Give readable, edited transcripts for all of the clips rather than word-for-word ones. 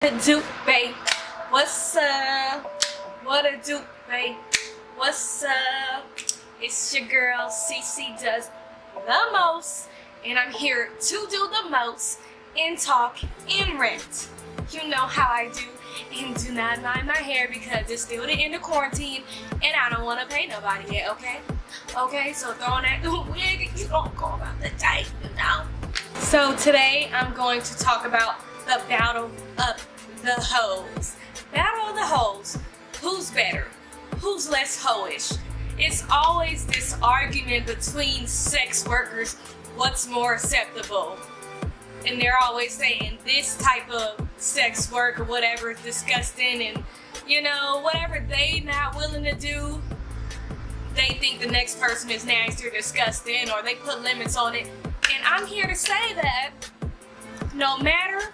What it do, babe? What's up? What it do, babe? What's up? It's your girl, cece does the most, and I'm here to do the most and talk and rant. You know how I do, and do not mind my hair because it's still the end of quarantine, and I don't want to pay nobody yet, okay? Okay, so throwing that wig, you don't go about the day, you know? So today I'm going to talk about the battle of the hoes. Battle of the hoes. Who's better? Who's less hoish? It's always this argument between sex workers, what's more acceptable. And they're always saying this type of sex work or whatever is disgusting, and you know, whatever they not willing to do, they think the next person is nasty or disgusting, or they put limits on it. And I'm here to say that no matter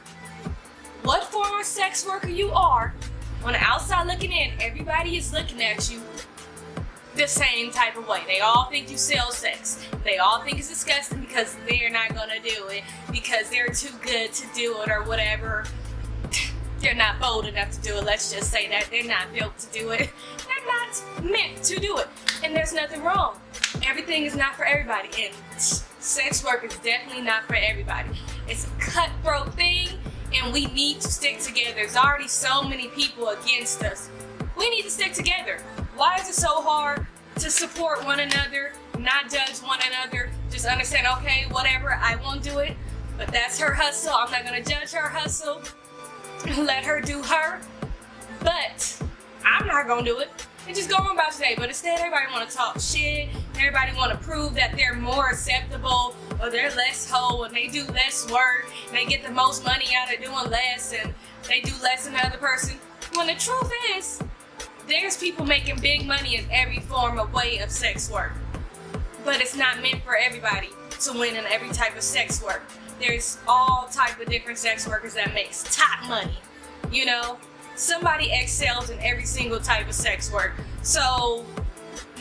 what form of sex worker you are, on the outside looking in, everybody is looking at you the same type of way. They all think you sell sex. They all think it's disgusting because they're not gonna do it, because they're too good to do it or whatever. They're not bold enough to do it. Let's just say that. They're not built to do it. They're not meant to do it. And there's nothing wrong. Everything is not for everybody. And sex work is definitely not for everybody. It's a cutthroat thing, and we need to stick together. There's already so many people against us. We need to stick together. Why is it so hard to support one another, not judge one another, just understand, okay, whatever, I won't do it, but that's her hustle. I'm not gonna judge her hustle. Let her do her, but I'm not gonna do it. And just go on about today. But instead, everybody want to talk shit. Everybody want to prove that they're more acceptable, or they're less hoe, and they do less work, and they get the most money out of doing less, and they do less than the other person. When the truth is, there's people making big money in every form of way of sex work, but it's not meant for everybody to win in every type of sex work. There's all type of different sex workers that makes top money, you know. Somebody excels in every single type of sex work. So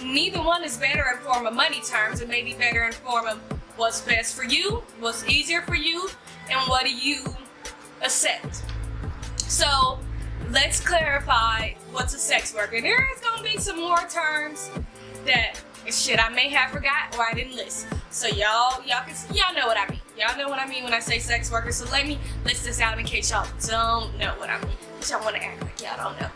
neither one is better in form of money terms. It may be better in form of what's best for you, what's easier for you, and what do you accept. So let's clarify what's a sex worker. There is gonna be some more terms that shit I may have forgot or I didn't list. So y'all know what I mean. Y'all know what I mean when I say sex worker. So let me list this out in case y'all don't know what I mean. Y'all want to act like y'all don't know.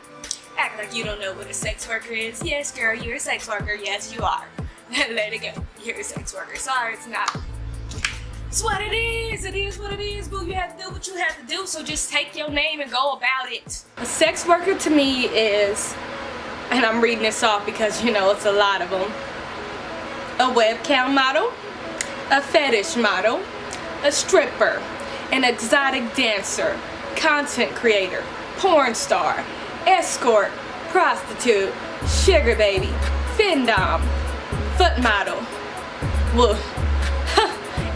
Act like you don't know what a sex worker is. Yes, girl, you're a sex worker. Yes, you are. Let it go. You're a sex worker. Sorry, it's not. It's what it is. It is what it is, boo. You have to do what you have to do, so just take your name and go about it. A sex worker to me is, and I'm reading this off because, you know, it's a lot of them, a webcam model, a fetish model, a stripper, an exotic dancer, content creator, porn star, escort, prostitute, sugar baby, findom, foot model, woo,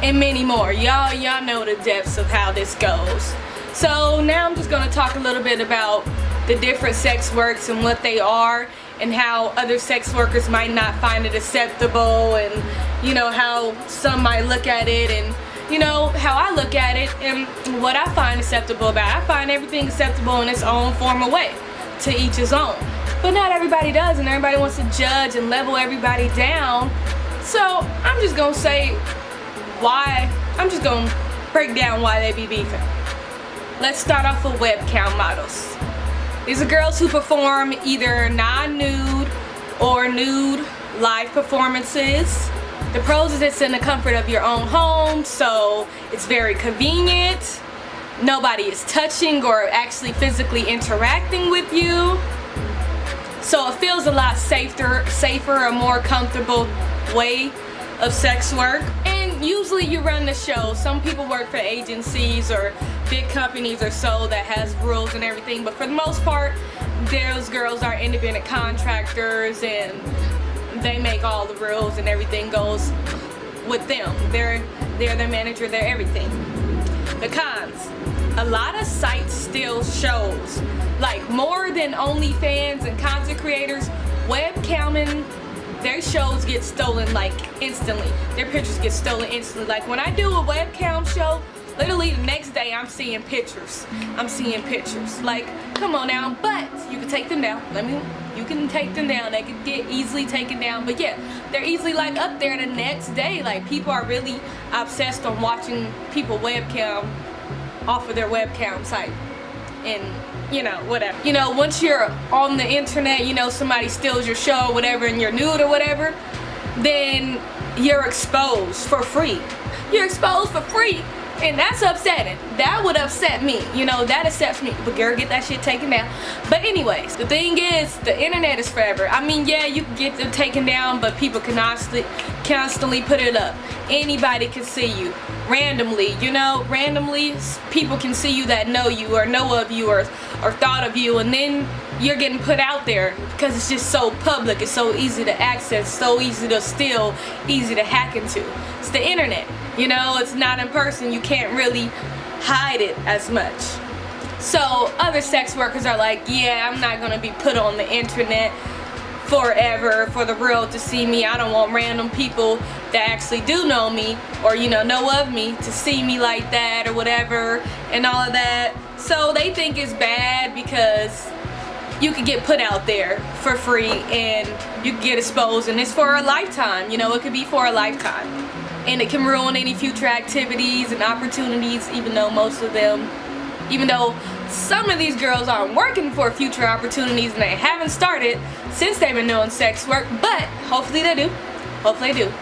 and many more. Y'all know the depths of how this goes. So now I'm just gonna talk a little bit about the different sex works and what they are, and how other sex workers might not find it acceptable, and you know how some might look at it, and you know how I look at it and what I find acceptable about it. I find everything acceptable in its own form of way, to each his own. But not everybody does, and everybody wants to judge and level everybody down. So I'm just gonna say why, I'm just gonna break down why they be beefing. Let's start off with webcam models. These are girls who perform either non-nude or nude live performances. The pros is it's in the comfort of your own home, so it's very convenient. Nobody is touching or actually physically interacting with you. So it feels a lot safer, a more comfortable way of sex work. And usually you run the show. Some people work for agencies or big companies or so that has rules and everything, but for the most part, those girls are independent contractors, and they make all the rules and everything goes with them. They're their manager, they're everything. The cons. A lot of sites still shows, like more than OnlyFans and content creators, webcamming, their shows get stolen like instantly. Their pictures get stolen instantly. Like when I do a webcam show, Literally the next day I'm seeing pictures. Like, come on now, but you can take them down. You can take them down. They can get easily taken down. But yeah, they're easily like up there the next day. Like, people are really obsessed on watching people webcam off of their webcam site. And, you know, whatever. You know, once you're on the internet, you know, somebody steals your show or whatever and you're nude or whatever, then you're exposed for free. You're exposed for free. And that's upsetting. That would upset me. You know, that upsets me. But girl, get that shit taken down. But anyways, the thing is, the internet is forever. I mean, yeah, you can get them taken down, but people can constantly put it up. Anybody can see you. Randomly, you know, randomly people can see you that know you or know of you or thought of you, and then you're getting put out there because it's just so public. It's so easy to access, so easy to steal, easy to hack into. It's the internet. You know, it's not in person. You can't really hide it as much. So other sex workers are like, yeah, I'm not gonna be put on the internet forever for the world to see me. I don't want random people that actually do know me or, you know of me to see me like that or whatever and all of that. So they think it's bad because you can get put out there for free and you can get exposed, and it's for a lifetime. You know, it could be for a lifetime. And it can ruin any future activities and opportunities, even though some of these girls aren't working for future opportunities and they haven't started since they've been doing sex work, but hopefully they do. Hopefully they do.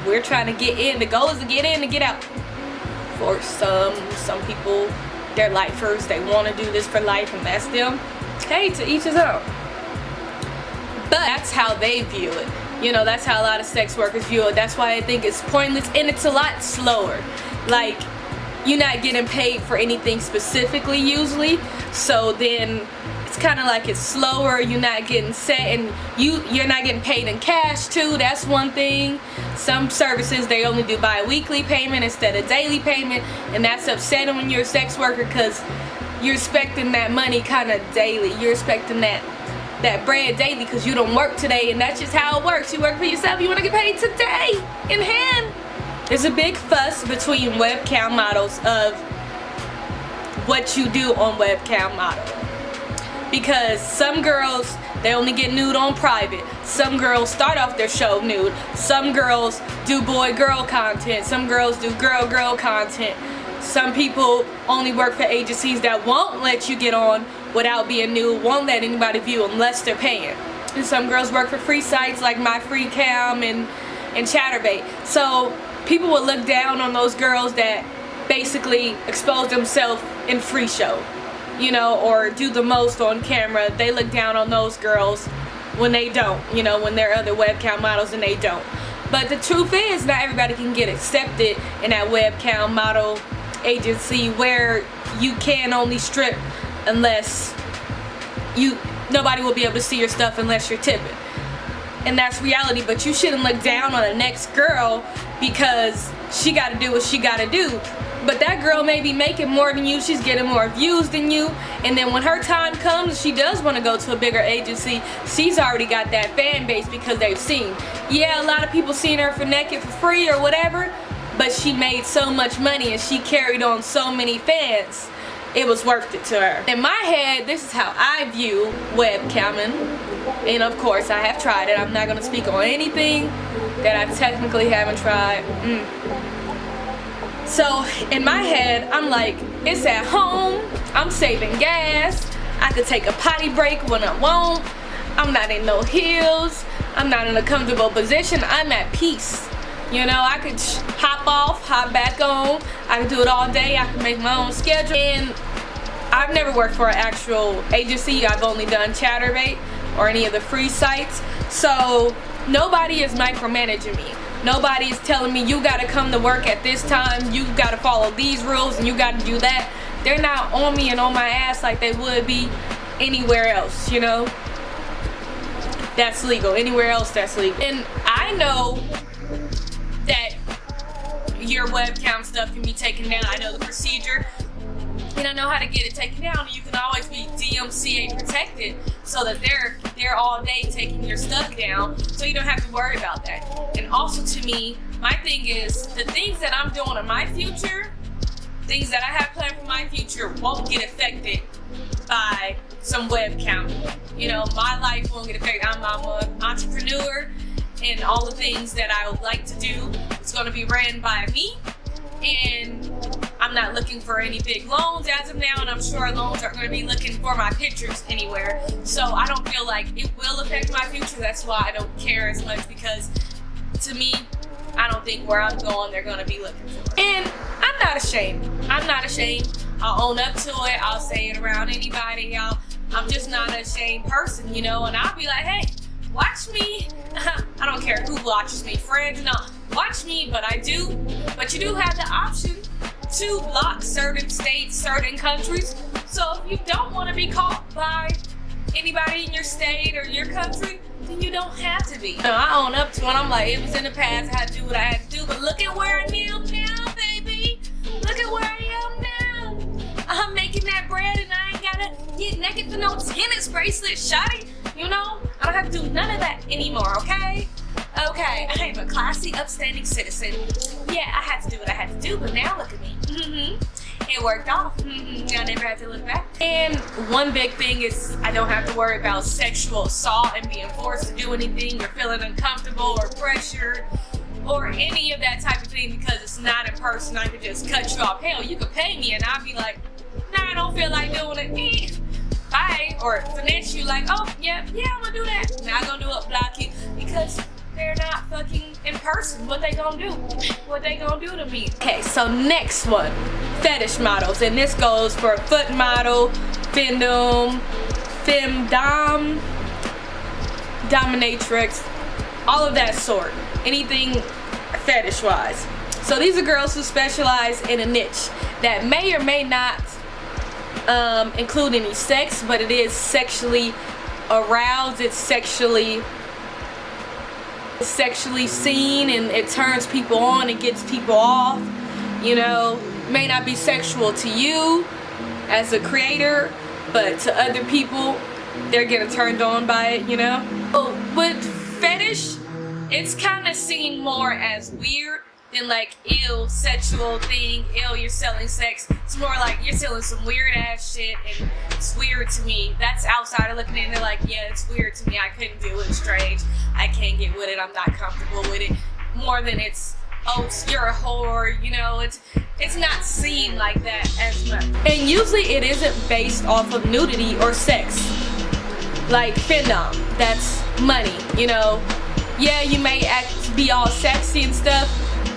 We're trying to get in. The goal is to get in and get out. For some people, they're lifers. They want to do this for life, and that's them. Hey, to each his own. But that's how they view it. You know, that's how a lot of sex workers view it. That's why I think it's pointless, and it's a lot slower. Like, you're not getting paid for anything specifically usually, so then it's kind of like it's slower. You're not getting set, and you're not getting paid in cash too. That's one thing. Some services, they only do bi-weekly payment instead of daily payment, and that's upsetting when you're a sex worker because you're expecting that money kind of daily. You're expecting that bread daily because you don't work today, and that's just how it works. You work for yourself, you want to get paid today in hand. There's a big fuss between webcam models of what you do on webcam model, because some girls, they only get nude on private. Some girls start off their show nude. Some girls do boy-girl content. Some girls do girl-girl content. Some people only work for agencies that won't let you get on without being nude, won't let anybody view unless they're paying. And some girls work for free sites like My Free Cam and Chatterbait. So people will look down on those girls that basically expose themselves in free show, you know, or do the most on camera. They look down on those girls when they don't, you know, when they're other webcam models and they don't. But the truth is, not everybody can get accepted in that webcam model agency where you can only strip unless nobody will be able to see your stuff unless you're tipping. And that's reality. But you shouldn't look down on the next girl because she got to do what she got to do. But that girl may be making more than you, she's getting more views than you, and then when her time comes, she does want to go to a bigger agency, she's already got that fan base because they've seen. Yeah, a lot of people seen her for naked for free or whatever, but she made so much money and she carried on so many fans, it was worth it to her. In my head, this is how I view webcamming, and of course I have tried it. I'm not going to speak on anything that I technically haven't tried. So in my head, I'm like, it's at home, I'm saving gas, I could take a potty break when I want, I'm not in no heels, I'm not in a comfortable position, I'm at peace. You know, I could hop off, hop back on, I could do it all day, I could make my own schedule. And I've never worked for an actual agency, I've only done Chatterbait or any of the free sites, so nobody is micromanaging me. Nobody is telling me you gotta come to work at this time, you gotta follow these rules, and you gotta do that. They're not on me and on my ass like they would be anywhere else, you know? That's legal. Anywhere else, that's legal. And I know that your webcam stuff can be taken down. I know the procedure, and I know how to get it taken down. You can always be DMCA protected so that they're all day taking your stuff down, so you don't have to worry about that. And also, to me, my thing is, the things that I'm doing in my future, things that I have planned for my future won't get affected by some web count. You know, my life won't get affected. I'm an entrepreneur, and all the things that I would like to do, it's going to be ran by me. And I'm not looking for any big loans as of now, and I'm sure loans aren't going to be looking for my pictures anywhere. So I don't feel like it will affect my future. That's why I don't care as much, because to me, I don't think where I'm going they're going to be looking for. And I'm not ashamed. I'm not ashamed. I'll own up to it. I'll say it around anybody. I'm just not an ashamed person, you know, and I'll be like, hey, watch me. I don't care who watches me, friends, no, watch me, but I do. But you do have the option to block certain states, certain countries. So if you don't want to be caught by anybody in your state or your country, then you don't have to be. I own up to it. I'm like, it was in the past, I had to do what I had to do, but look at where I am now, baby. Look at where I am now. I'm making that bread and I ain't gotta get naked for no tennis bracelet, shawty. You know, I don't have to do none of that anymore, okay? Okay, I am a classy, upstanding citizen. Yeah, I had to do what I had to do, but now look at me. It worked off. I never had to look back. And one big thing is I don't have to worry about sexual assault and being forced to do anything or feeling uncomfortable or pressured or any of that type of thing, because it's not in person. I could just cut you off. Hell, you could pay me and I'd be like, nah, I don't feel like doing it. Bye. Or finesse you like, oh, yeah, I'm gonna do that. Not gonna do it, block you, because they're not fucking in person. What they gonna do? What they gonna do to me? Okay, so next one, fetish models. And this goes for foot model, femdom, femdom, dominatrix, all of that sort. Anything fetish wise. So these are girls who specialize in a niche that may or may not include any sex, but it is sexually aroused, it's sexually seen, and it turns people on, it gets people off. You know, may not be sexual to you as a creator, but to other people, they're getting turned on by it, you know. But with fetish, it's kind of seen more as weird than like, ew, sexual thing, ew, you're selling sex. It's more like you're selling some weird ass shit and it's weird to me. That's outsider looking in, they're like, yeah, it's weird to me, I couldn't do it, it's strange, I can't get with it, I'm not comfortable with it. More than it's, oh, you're a whore, you know, it's not seen like that as much. And usually it isn't based off of nudity or sex. Like femdom, that's money, you know. Yeah, you may be all sexy and stuff,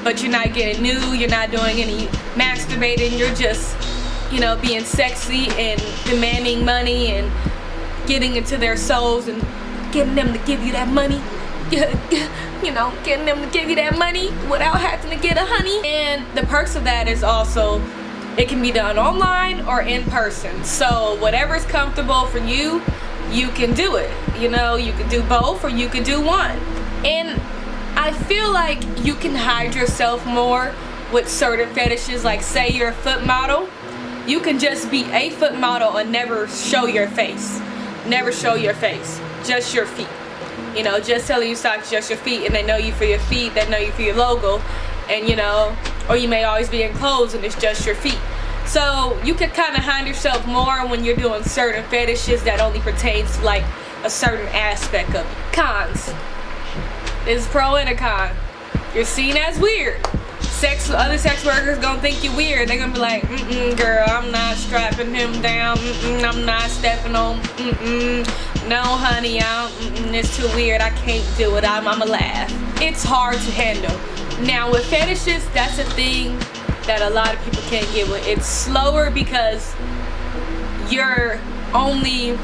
but you're not getting nude, you're not doing any masturbating, you're just, you know, being sexy and demanding money and getting into their souls and getting them to give you that money. You know, getting them to give you that money without having to get a honey. And the perks of that is also, it can be done online or in person. So whatever's comfortable for you, you can do it. You know, you can do both or you can do one. And I feel like you can hide yourself more with certain fetishes. Like, say you're a foot model, you can just be a foot model and never show your face. Never show your face, just your feet. You know, just selling you socks, just your feet, and they know you for your feet, they know you for your logo, and you know, or you may always be in clothes and it's just your feet. So you can kind of hide yourself more when you're doing certain fetishes that only pertains to like a certain aspect of it. Cons. There's a pro and a con. You're seen as weird. Other sex workers gonna think you weird. They're gonna be like, girl, I'm not strapping him down. I'm not stepping on. No, honey, it's too weird. I can't do it. I'ma laugh. It's hard to handle. Now with fetishes, that's a thing that a lot of people can't get with. It's slower because you're only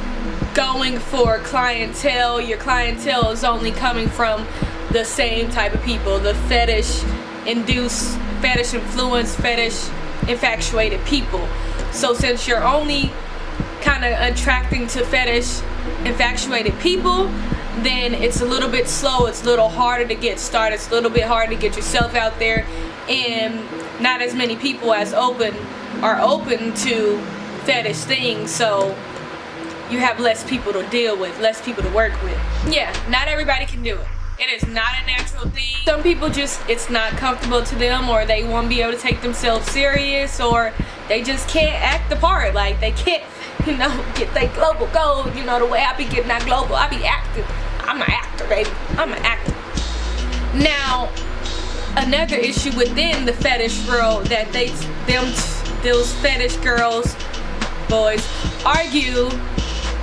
going for clientele. Your clientele is only coming from the same type of people, the fetish induced, fetish influenced, fetish infatuated people. So since you're only kind of attracting to fetish infatuated people, then it's a little bit slow, it's a little harder to get started, it's a little bit harder to get yourself out there, and not as many people are open to fetish things, so you have less people to deal with, less people to work with. Yeah, not everybody can do it. It is not a natural thing. Some people just, it's not comfortable to them, or they won't be able to take themselves serious, or they just can't act the part. Like, they can't, you know, get their global goal. You know, the way I be getting that global, I be acting. I'm an actor, baby. I'm an actor. Now, another issue within the fetish world that those fetish girls, boys, argue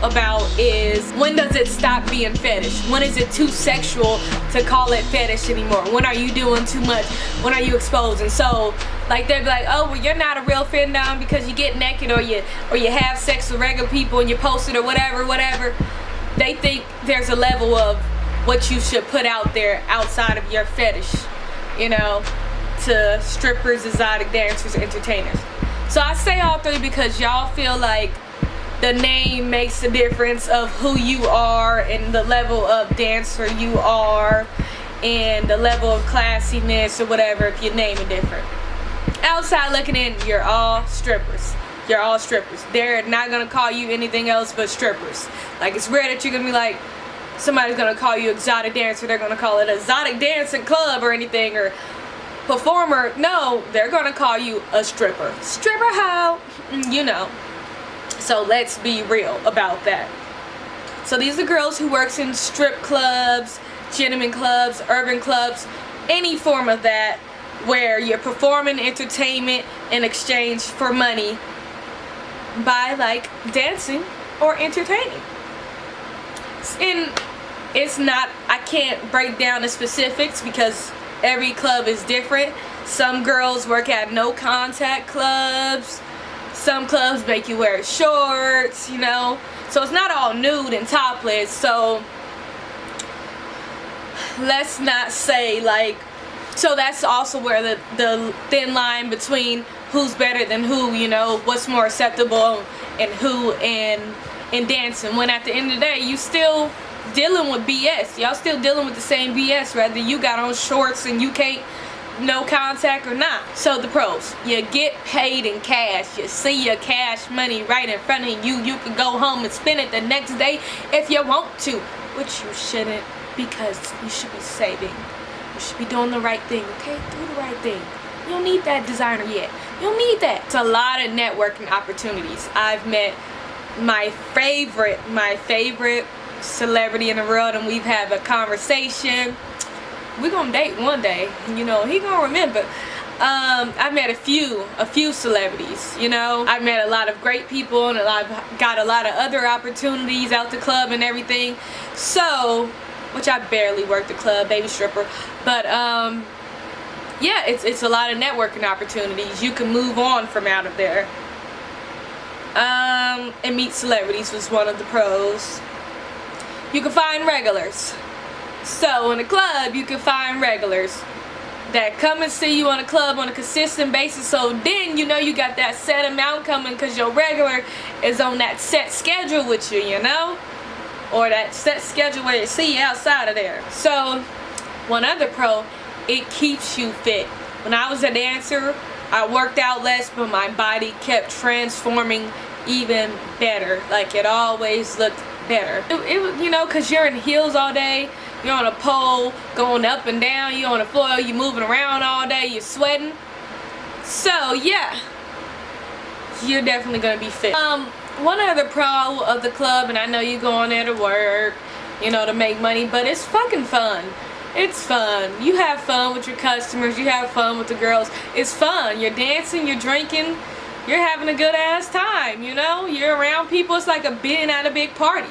about is, when does it stop being fetish? When is it too sexual to call it fetish anymore? When are you doing too much? When are you exposing? So, like, they'd be like, oh, well, you're not a real findom because you get naked, or you have sex with regular people and you post it, or whatever. They think there's a level of what you should put out there outside of your fetish, you know, to strippers, exotic dancers, entertainers. So I say all three because y'all feel like the name makes a difference of who you are and the level of dancer you are and the level of classiness or whatever if you name it different. Outside looking in, you're all strippers. You're all strippers. They're not gonna call you anything else but strippers. Like, it's rare that you're gonna be like, somebody's gonna call you exotic dancer, they're gonna call it exotic dancing club or anything, or performer. No, they're gonna call you a stripper. Stripper hoe, you know. So let's be real about that. So these are girls who works in strip clubs, gentleman clubs, urban clubs, any form of that, where you're performing entertainment in exchange for money by, like, dancing or entertaining. And it's not, I can't break down the specifics because every club is different. Some girls work at no contact clubs. Some clubs make you wear shorts, you know. So it's not all nude and topless. So let's not say, like, so that's also where the thin line between who's better than who, you know, what's more acceptable and who in dancing. When at the end of the day, you still dealing with BS. Y'all still dealing with the same BS, whether you got on shorts and you can't no contact or not. So the pros, you get paid in cash. You see your cash money right in front of you. You can go home and spend it the next day if you want to, which you shouldn't, because you should be saving. You should be doing the right thing, okay? Do the right thing. You don't need that designer yet. You don't need that. It's a lot of networking opportunities. I've met my favorite celebrity in the world, and we've had a conversation. We're gonna date one day, you know, he gonna remember. I met a few celebrities, you know. I met a lot of great people, and I've got a lot of other opportunities out the club and everything. So, which I barely worked the club, baby stripper, but yeah, it's a lot of networking opportunities. You can move on from out of there. And meet celebrities was one of the pros. You can find regulars. So in a club, you can find regulars that come and see you on a club on a consistent basis. So then you know you got that set amount coming because your regular is on that set schedule with you, you know? Or that set schedule where you see you outside of there. So one other pro, it keeps you fit. When I was a dancer, I worked out less, but my body kept transforming even better. Like, it always looked better. It was, you know, because you're in heels all day. You're on a pole, going up and down. You're on the floor. You're moving around all day. You're sweating. So, yeah. You're definitely going to be fit. One other pro of the club, and I know you go on there to work, you know, to make money, but it's fucking fun. It's fun. You have fun with your customers. You have fun with the girls. It's fun. You're dancing. You're drinking. You're having a good ass time, you know? You're around people. It's like being at a big party.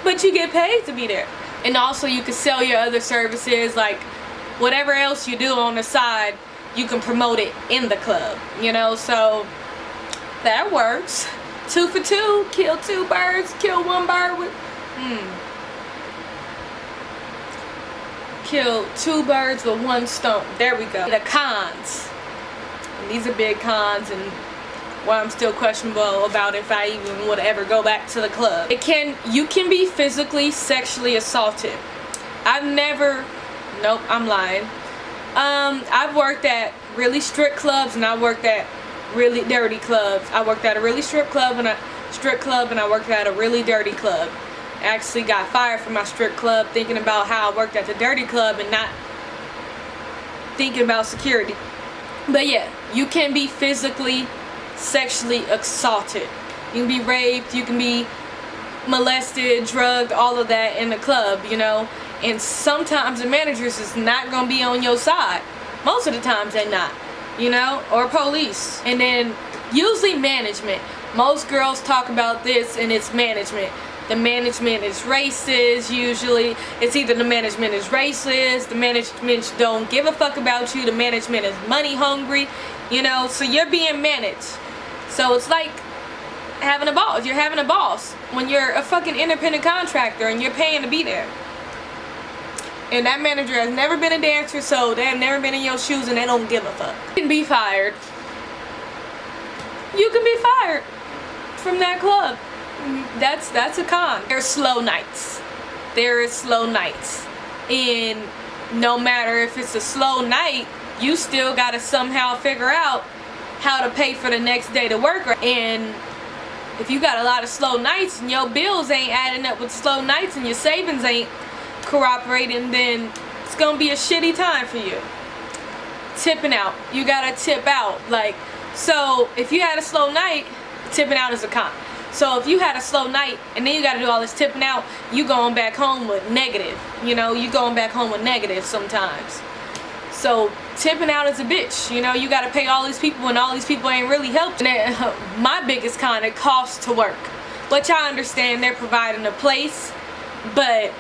But you get paid to be there. And also you can sell your other services, like whatever else you do on the side, you can promote it in the club, you know? So that works. 2 for 2, kill 2 birds, kill 1 bird with, kill 2 birds with 1 stone. There we go. The cons. And these are big cons, and why I'm still questionable about if I even would ever go back to the club. You can be physically, sexually assaulted. I've never, nope, I'm lying. I've worked at really strict clubs, and I worked at really dirty clubs. I worked at a really strip club and I worked at a really dirty club. actually got fired from my strip club thinking about how I worked at the dirty club and not thinking about security. But yeah, you can be physically, sexually assaulted. You can be raped, you can be molested, drugged, all of that in the club, you know. And sometimes the managers is not gonna be on your side. Most of the times they're not, you know, or police. And then usually management. Most girls talk about this, and it's management. The management is racist. Usually it's either the management is racist, the management don't give a fuck about you, the management is money hungry, you know, so you're being managed. So it's like having a boss. You're having a boss when you're a fucking independent contractor and you're paying to be there. And that manager has never been a dancer, so they have never been in your shoes and they don't give a fuck. You can be fired. You can be fired from that club. That's a con. There's slow nights. There is slow nights. And no matter if it's a slow night, you still gotta somehow figure out how to pay for the next day to work. And if you got a lot of slow nights and your bills ain't adding up with slow nights and your savings ain't cooperating, then it's gonna be a shitty time for you. Tipping out. You gotta tip out. Like, so if you had a slow night, tipping out is a con. So if you had a slow night and then you gotta do all this tipping out, you going back home with negative. You know, you going back home with negative sometimes. So tipping out is a bitch. You know, you gotta pay all these people and all these people ain't really helping. My biggest con, it costs to work. Which I understand, they're providing a place, but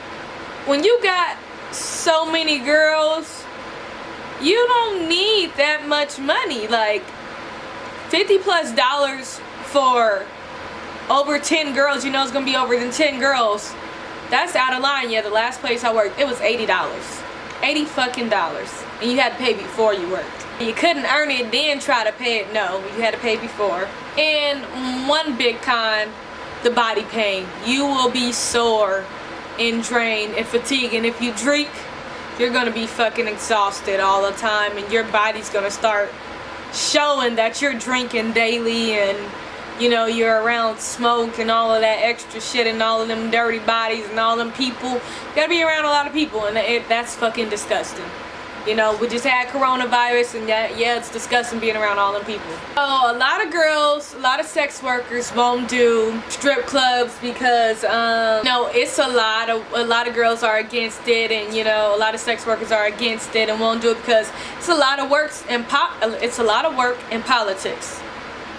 when you got so many girls, you don't need that much money. Like $50+ for over 10 girls, you know it's gonna be over than 10 girls. That's out of line. Yeah, the last place I worked, it was $80. $80 fucking dollars. And you had to pay before you worked. You couldn't earn it then try to pay it. No, you had to pay before. And one big con, the body pain. You will be sore and drained and fatigued, and if you drink, you're gonna be fucking exhausted all the time, and your body's gonna start showing that you're drinking daily, and you know you're around smoke and all of that extra shit and all of them dirty bodies and all them people. You gotta be around a lot of people, and that's fucking disgusting. You know, we just had coronavirus, and yeah, it's disgusting being around all them people. So a lot of girls, a lot of sex workers won't do strip clubs because, no, it's a lot of girls are against it, and you know, a lot of sex workers are against it and won't do it because it's a lot of work in politics.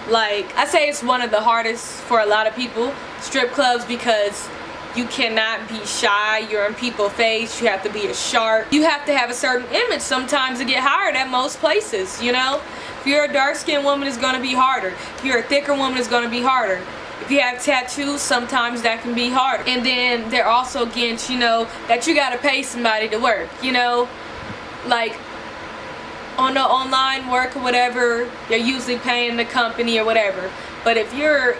Like, I say it's one of the hardest for a lot of people, strip clubs, because you cannot be shy. You're in people's face. You have to be a shark. You have to have a certain image sometimes to get hired at most places, you know? If you're a dark-skinned woman, it's going to be harder. If you're a thicker woman, it's going to be harder. If you have tattoos, sometimes that can be harder. And then they're also against, you know, that you got to pay somebody to work, you know? Like, on the online work or whatever, you're usually paying the company or whatever. But if you're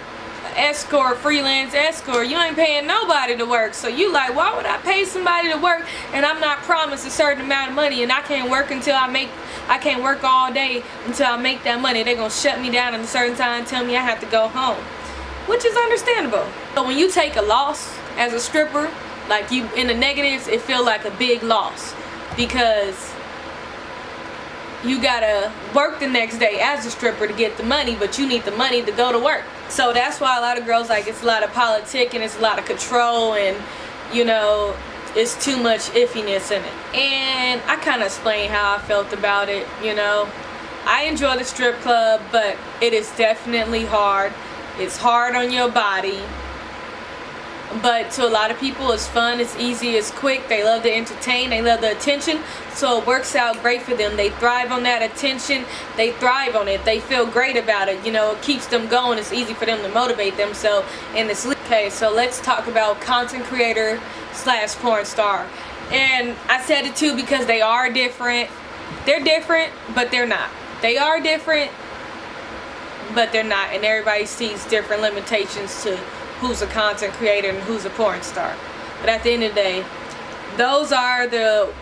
escort, freelance escort, you ain't paying nobody to work. So you like, why would I pay somebody to work and I'm not promised a certain amount of money, and I can't work I can't work all day until I make that money. They're gonna shut me down at a certain time, tell me I have to go home, which is understandable. But when you take a loss as a stripper, like you in the negatives, it feels like a big loss because you gotta work the next day as a stripper to get the money, but you need the money to go to work. So that's why a lot of girls, like, it's a lot of politic and it's a lot of control, and you know, it's too much iffiness in it. And I kind of explained how I felt about it. You know, I enjoy the strip club, but it is definitely hard. It's hard on your body. But to a lot of people, it's fun, it's easy, it's quick. They love to entertain, they love the attention, so it works out great for them. They thrive on that attention, they thrive on it, they feel great about it. You know, it keeps them going, it's easy for them to motivate themselves. And it's okay. So let's talk about content creator / porn star. And I said it too because they are different. They're different, but they're not. They are different, but they're not. And everybody sees different limitations to who's a content creator and who's a porn star. But at the end of the day, those are the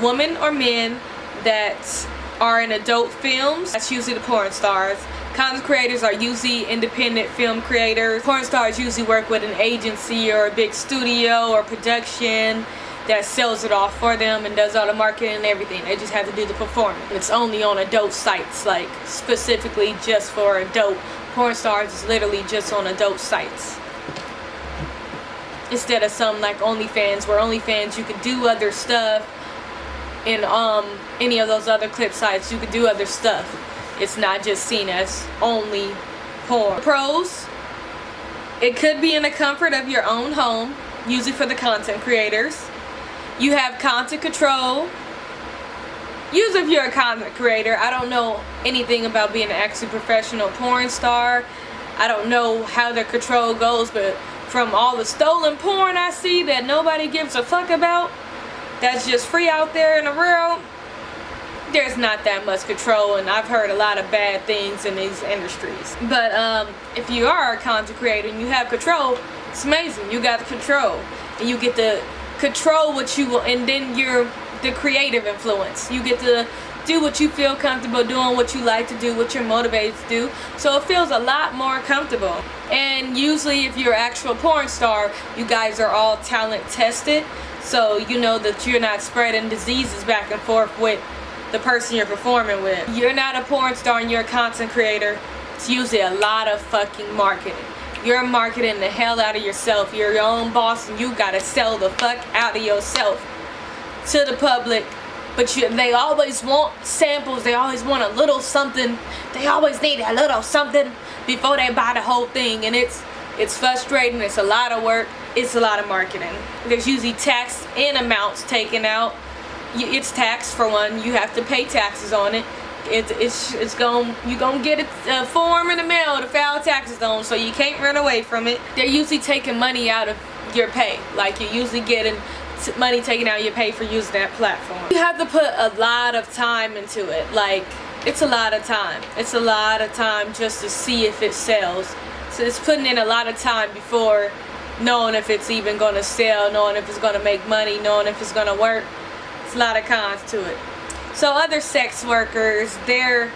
women or men that are in adult films. That's usually the porn stars. Content creators are usually independent film creators. Porn stars usually work with an agency or a big studio or production that sells it off for them and does all the marketing and everything. They just have to do the performance. It's only on adult sites, like specifically just for adult. Porn stars is literally just on adult sites. Instead of some like OnlyFans, where OnlyFans you could do other stuff. In any of those other clip sites, you could do other stuff. It's not just seen as only porn. Pros: it could be in the comfort of your own home, usually for the content creators. You have content control. Usually if you're a content creator, I don't know anything about being an actually professional porn star. I don't know how their control goes, but from all the stolen porn I see that nobody gives a fuck about, that's just free out there in the world, there's not that much control, and I've heard a lot of bad things in these industries. But if you are a content creator and you have control, it's amazing. You got the control, and you get to control what you will, and then you're the creative influence. You get to do what you feel comfortable doing, what you like to do, what you're motivated to do. So it feels a lot more comfortable. And usually if you're an actual porn star, you guys are all talent tested. So you know that you're not spreading diseases back and forth with the person you're performing with. You're not a porn star and you're a content creator. It's usually a lot of fucking marketing. You're marketing the hell out of yourself. You're your own boss and you gotta sell the fuck out of yourself to the public. But they always want samples. They always want a little something. They always need a little something before they buy the whole thing. And it's frustrating. It's a lot of work. It's a lot of marketing. There's usually tax and amounts taken out. It's tax for one. You have to pay taxes on it. You're gonna get a form in the mail to file taxes on, so you can't run away from it. They're usually taking money out of your pay. Like you're usually getting money taken out of your pay for using that platform. You have to put a lot of time into it. Like it's a lot of time. It's a lot of time just to see if it sells. So it's putting in a lot of time before knowing if it's even gonna sell, knowing if it's gonna make money, knowing if it's gonna work. It's a lot of cons to it. So other sex workers, their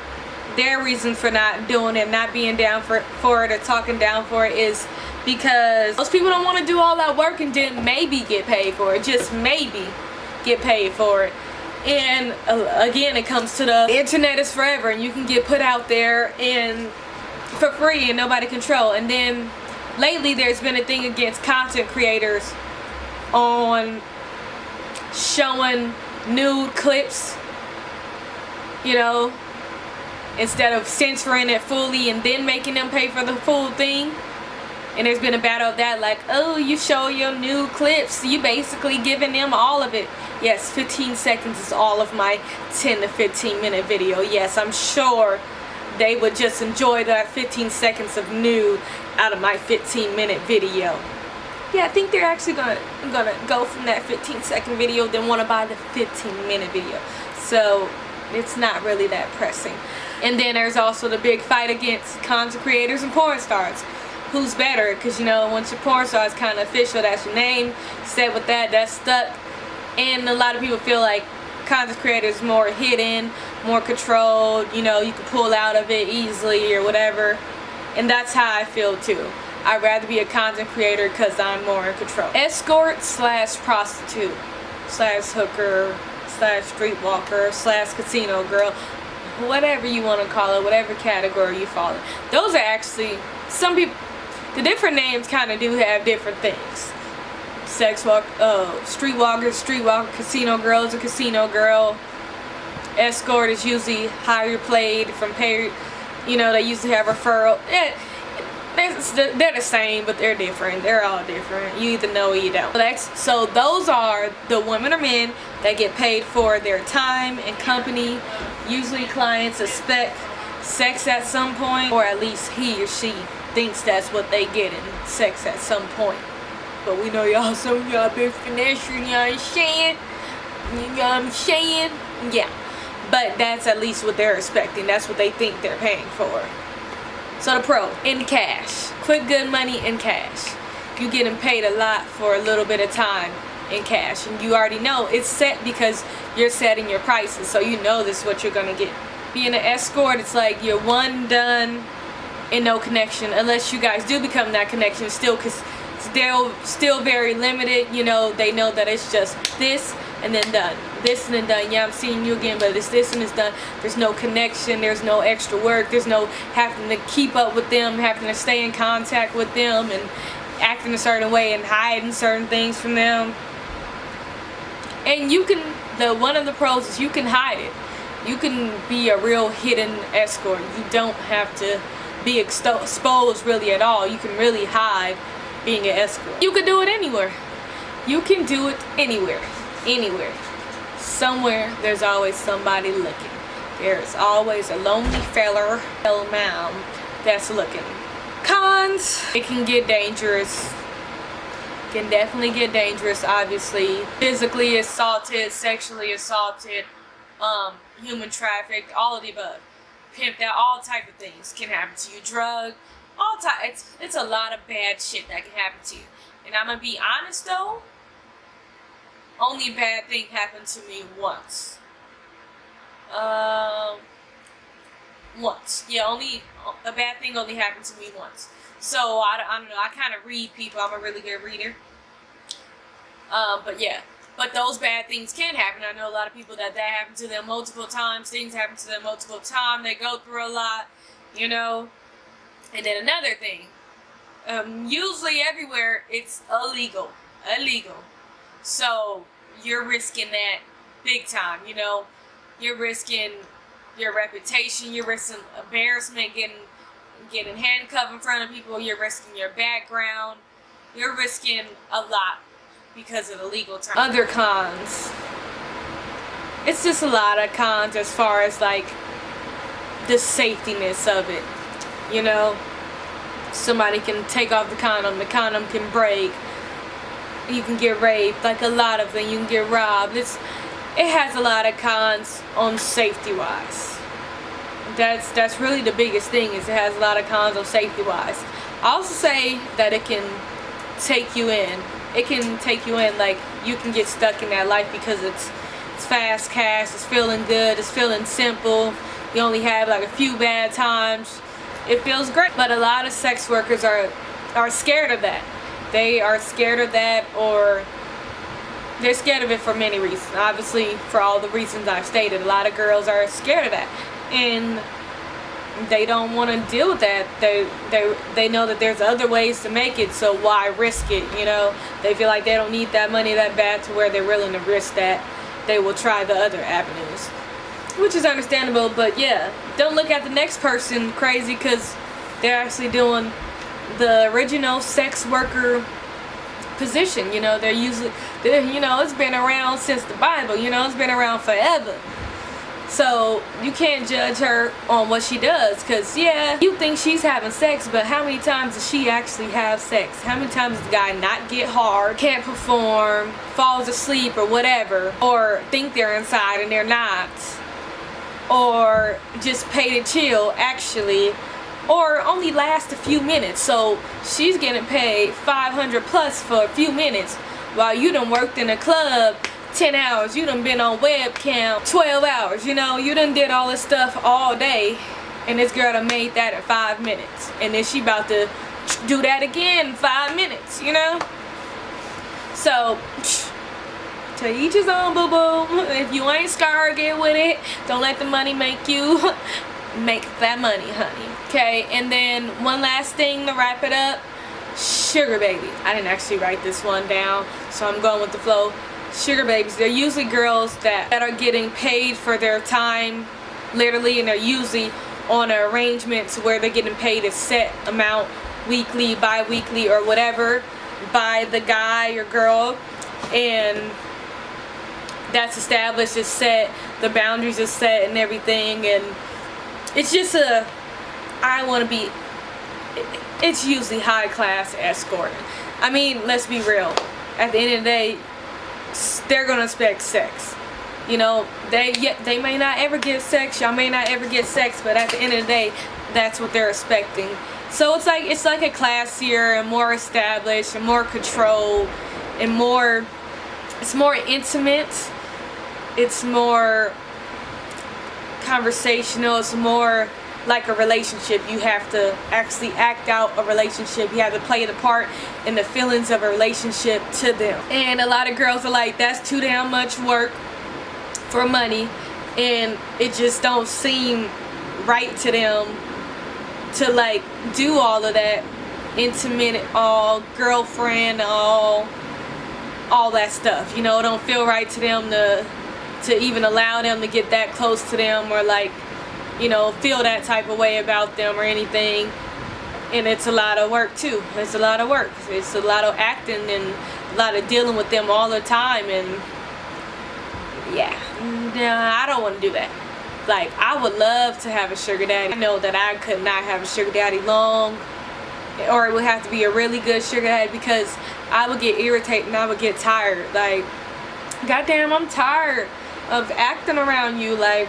reason for not doing it, not being down for it or talking down for it is because most people don't want to do all that work and then maybe get paid for it. Just maybe get paid for it. And again, it comes to the internet is forever and you can get put out there and for free and nobody control. And then lately there's been a thing against content creators on showing nude clips, you know, instead of censoring it fully and then making them pay for the full thing. And there's been a battle of that, like, oh, you show your nude clips, you basically giving them all of it. Yes, 15 seconds is all of my 10 to 15 minute video. Yes, I'm sure they would just enjoy that 15 seconds of nude out of my 15-minute video. Yeah, I think they're actually gonna go from that 15-second video, then want to buy the 15-minute video. So it's not really that pressing. And then there's also the big fight against content creators and porn stars. Who's better? Because you know, once your porn star is kind of official, that's your name. Said with that, that's stuck. And a lot of people feel like content creators more hidden, more controlled. You know, you can pull out of it easily or whatever. And that's how I feel too. I'd rather be a content creator because I'm more in control. Escort slash prostitute slash hooker slash streetwalker slash casino girl, whatever you want to call it, whatever category you fall in. Those are actually, some people, the different names kind of do have different things. Streetwalker, casino girl is a casino girl. Escort is usually higher paid from pay, you know, they usually have referral. They're the same, but they're different. They're all different. You either know or you don't. So those are the women or men that get paid for their time and company. Usually clients expect sex at some point, or at least he or she thinks that's what they get in sex at some point. But we know y'all, some of y'all been finessing, you know what I'm saying? You know what I'm saying? Yeah. But that's at least what they're expecting. That's what they think they're paying for. So the pro, in cash. Quick good money in cash. You're getting paid a lot for a little bit of time in cash. And you already know it's set because you're setting your prices. So you know this is what you're going to get being an escort, it's like you're one done and no connection, unless you guys do become that connection still, because they're still very limited. You know, they know that it's just this and then done, this and then done. Yeah, I'm seeing you again, but it's this and it's done. There's no connection, there's no extra work, there's no having to keep up with them, having to stay in contact with them and acting a certain way and hiding certain things from them. And you can, one of the pros is you can hide it. You can be a real hidden escort. You don't have to be exposed really at all. You can really hide being an escort. You can do it anywhere. You can do it anywhere. Anywhere. Somewhere there's always somebody looking. There's always a lonely feller man that's looking. Cons, it can get dangerous. Can definitely get dangerous, obviously. Physically assaulted, sexually assaulted, human trafficked, all of the above. Pimped out, all type of things can happen to you. Drug, all type. It's a lot of bad shit that can happen to you. And I'm gonna be honest though, only a bad thing happened to me once. Once. Yeah, only a bad thing only happened to me once. So I don't know. I kind of read people. I'm a really good reader. But yeah. But those bad things can happen. I know a lot of people that happened to them multiple times. Things happen to them multiple times. They go through a lot, you know. And then another thing. Usually everywhere it's illegal. Illegal. So you're risking that big time, you know. You're risking your reputation. You're risking embarrassment, getting handcuffed in front of people. You're risking your background. You're risking a lot because of the legal terms. Other cons. It's just a lot of cons as far as like the safetiness of it. You know, somebody can take off the condom can break. You can get raped, like a lot of them. You can get robbed. It has a lot of cons on safety wise. That's really the biggest thing, is it has a lot of cons on safety wise. I also say that it can take you in. It can take you in, like you can get stuck in that life because it's fast cash, it's feeling good, it's feeling simple. You only have like a few bad times. It feels great. But a lot of sex workers are scared of that. They are scared of that, or they're scared of it for many reasons. Obviously, for all the reasons I've stated, a lot of girls are scared of that. And they don't want to deal with that. They know that there's other ways to make it, so why risk it, you know? They feel like they don't need that money that bad to where they're willing to risk that. They will try the other avenues, which is understandable. But yeah, don't look at the next person crazy because they're actually doing the original sex worker position. You know, you know, it's been around since the Bible. You know, it's been around forever. So you can't judge her on what she does, because yeah, you think she's having sex, but how many times does she actually have sex? How many times does the guy not get hard, can't perform, falls asleep or whatever, or think they're inside and they're not, or just pay to chill actually, or only last a few minutes? So she's getting paid $500 plus for a few minutes, while you done worked in a club 10 hours, you done been on webcam 12 hours, you know, you done did all this stuff all day, and this girl done made that in 5 minutes, and then she about to do that again in 5 minutes, you know? So, to each his own, boo-boo. If you ain't scared, get with it. Don't let the money make you make that money, honey. Okay, and then one last thing to wrap it up. Sugar baby. I didn't actually write this one down, so I'm going with the flow. Sugar babies, they're usually girls that are getting paid for their time, literally, and they're usually on an arrangement to where they're getting paid a set amount, weekly, bi-weekly, or whatever, by the guy or girl, and that's established, it's set, the boundaries are set and everything, and it's just it's usually high class escorting. I mean, let's be real, at the end of the day, they're gonna expect sex. You know, they may not ever get sex, y'all may not ever get sex, but at the end of the day, that's what they're expecting. So it's like a classier and more established and more controlled and it's more intimate. It's more conversational. It's more like a relationship. You have to actually act out a relationship. You have to play the part in the feelings of a relationship to them. And a lot of girls are like, that's too damn much work for money, and it just don't seem right to them to like do all of that intimate, all girlfriend, all that stuff. You know, it don't feel right to them to even allow them to get that close to them, or like, you know, feel that type of way about them or anything. And it's a lot of work too. It's a lot of work. It's a lot of acting and a lot of dealing with them all the time. And yeah, I don't want to do that. Like, I would love to have a sugar daddy. I know that I could not have a sugar daddy long, or it would have to be a really good sugar daddy, because I would get irritated and I would get tired. Like, goddamn, I'm tired of acting around you. Like,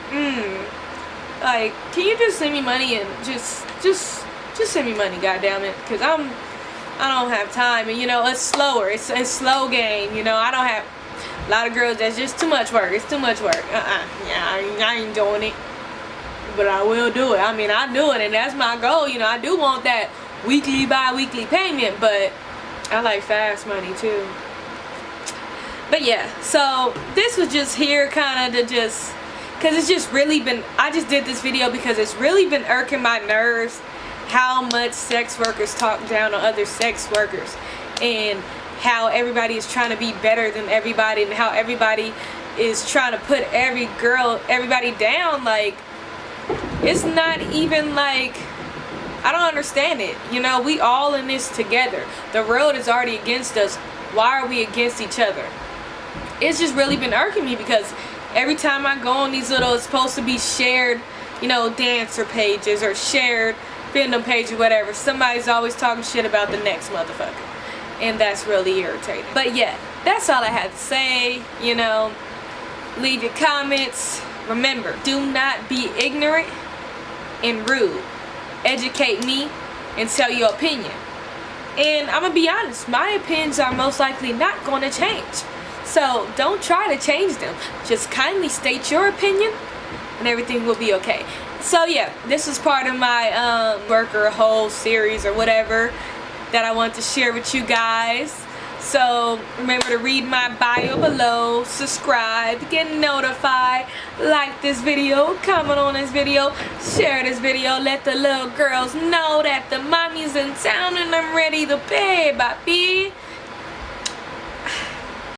like, can you just send me money and just send me money, goddamn it, because I don't have time. And you know, it's slower. It's a slow game. You know, I don't have a lot of girls. That's just too much work. It's too much work. Yeah, I ain't doing it, but I will do it. I mean, I do it, and that's my goal. You know, I do want that weekly, bi-weekly payment, but I like fast money too. But yeah, so this was just here kind of to just, because it's just really been, I just did this video because it's really been irking my nerves how much sex workers talk down on other sex workers, and how everybody is trying to be better than everybody, and how everybody is trying to put everybody down. Like, it's not even like, I don't understand it. You know, we all in this together. The world is already against us. Why are we against each other? It's just really been irking me, because every time I go on these little, it's supposed to be shared, you know, dancer pages or shared fandom pages, whatever, somebody's always talking shit about the next motherfucker. And that's really irritating. But yeah, that's all I had to say. You know, leave your comments. Remember, do not be ignorant and rude. Educate me and tell your opinion. And I'm gonna be honest, my opinions are most likely not going to change. So don't try to change them. Just kindly state your opinion and everything will be okay. So yeah, this is part of my worker whole series or whatever that I want to share with you guys. So remember to read my bio below, subscribe, get notified, like this video, comment on this video, share this video, let the little girls know that the mommy's in town and I'm ready to pay, baby.